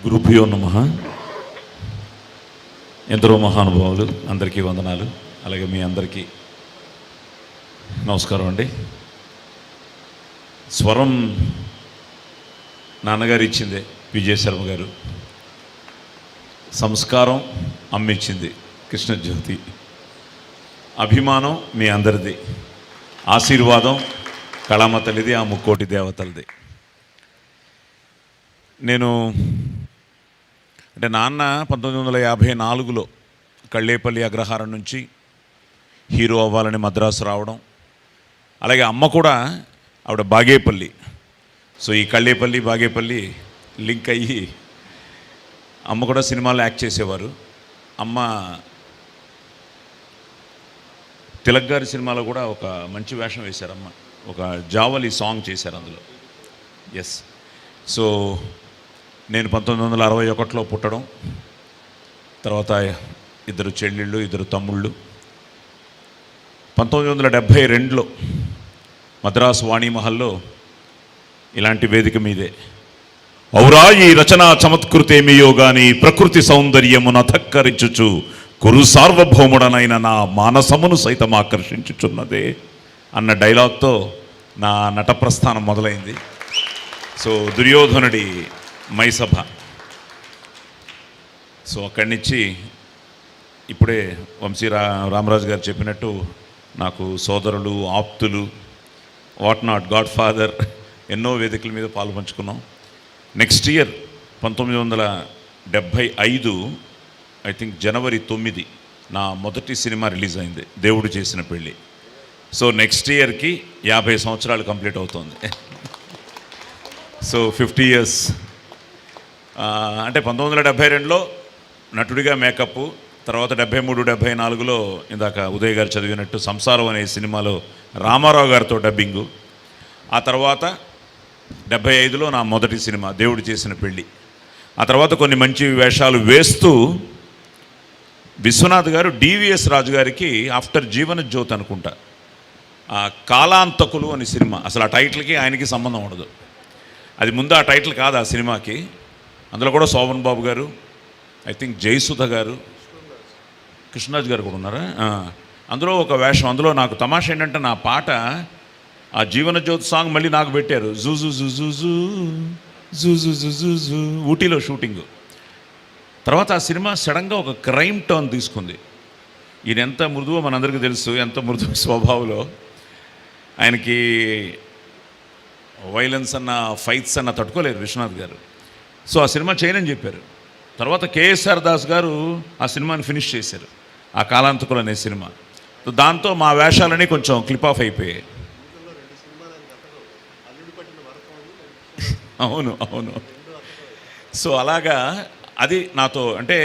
గురుభ్యో నమః. ఎందరో మహానుభావులు అందరికీ వందనాలు. అలాగే మీ అందరికీ నమస్కారం అండి. స్వరం నాన్నగారు ఇచ్చిందే, విజయ శర్మ గారు. సంస్కారం అమ్మిచ్చింది కృష్ణజ్యోతి. అభిమానం మీ అందరిది. ఆశీర్వాదం కళామ తల్లిది, ఆ ముక్కోటి దేవతలది. నేను అంటే నాన్న 1954లో కళ్ళేపల్లి అగ్రహారం నుంచి హీరో అవ్వాలని మద్రాసు రావడం, అలాగే అమ్మ కూడా ఆవిడ బాగేపల్లి. సో ఈ కళ్ళేపల్లి బాగేపల్లి లింక్ అయ్యి అమ్మ కూడా సినిమాలో యాక్ట్ చేసేవారు. అమ్మ తిలక్ గారి సినిమాలో కూడా ఒక మంచి వేషం వేశారు. అమ్మ ఒక జావలి సాంగ్ చేశారు అందులో. ఎస్. సో నేను 1961లో పుట్టడం, తర్వాత ఇద్దరు చెల్లెళ్ళు, ఇద్దరు తమ్ముళ్ళు. 1972లో మద్రాసు వాణిమహల్లో ఇలాంటి వేదిక మీదే ఔరా ఈ రచనా చమత్కృతేమియో గాని ప్రకృతి సౌందర్యమును అధక్కరించుచు కురు సార్వభౌముడనైన నా మానసమును సైతం ఆకర్షించుచున్నదే అన్న డైలాగ్తో నా నట ప్రస్థానం మొదలైంది. సో దుర్యోధనుడి మైసభ. సో అక్కడి నుంచి ఇప్పుడే వంశీ రామరాజు గారు చెప్పినట్టు నాకు సోదరులు, ఆప్తులు, వాట్ నాట్, గాడ్ ఫాదర్, ఎన్నో వేదికల మీద పాలు పంచుకున్నాం. నెక్స్ట్ ఇయర్ 1975 ఐ థింక్ జనవరి 9 నా మొదటి సినిమా రిలీజ్ అయింది, దేవుడు చేసిన పెళ్ళి. సో నెక్స్ట్ ఇయర్కి 50 సంవత్సరాలు కంప్లీట్ అవుతుంది. So 50 years. అంటే 1972లో నటుడిగా మేకప్, తర్వాత 73, 74లో ఇందాక ఉదయ్ గారు చదివినట్టు సంసారం అనే సినిమాలో రామారావు గారితో డబ్బింగు. ఆ తర్వాత 75లో నా మొదటి సినిమా దేవుడు చేసిన పెళ్ళి. ఆ తర్వాత కొన్ని మంచి వేషాలు వేస్తూ విశ్వనాథ్ గారు డివిఎస్ రాజు గారికి ఆఫ్టర్ జీవన జ్యోతి అనుకుంటా కాలాంతకులు అనే సినిమా, అసలు ఆ టైటిల్కి ఆయనకి సంబంధం ఉండదు. అది ముందు ఆ టైటిల్ కాదు ఆ సినిమాకి. అందులో కూడా శోభన్ బాబు గారు, ఐ థింక్ జయసుధ గారు, కృష్ణరాజు గారు కూడా ఉన్నారా. అందులో ఒక వేషం. అందులో నాకు తమాషా ఏంటంటే నా పాట, ఆ జీవన జ్యోతి సాంగ్ మళ్ళీ నాకు పెట్టారు. జూ జూ జూ జూ జూ జూ జూ జూ జూ జూ ఊటీలో షూటింగు. తర్వాత ఆ సినిమా సడన్గా ఒక క్రైమ్ టర్న్ తీసుకుంది. ఈయన ఎంత మృదువో మనందరికీ తెలుసు, ఎంత మృదు స్వభావంలో. ఆయనకి వైలెన్స్ అన్న, ఫైట్స్ అన్న తట్టుకోలేరు విశ్వనాథ్ గారు. సో ఆ సినిమా చేయనని చెప్పారు. తర్వాత కేఎస్ఆర్ దాస్ గారు ఆ సినిమాని ఫినిష్ చేశారు, ఆ కాలాంతకులు అనే సినిమా. దాంతో మా వేషాలని కొంచెం క్లిప్ ఆఫ్ అయిపోయాయి. అవును అవును. సో అలాగా అది నాతో, అంటే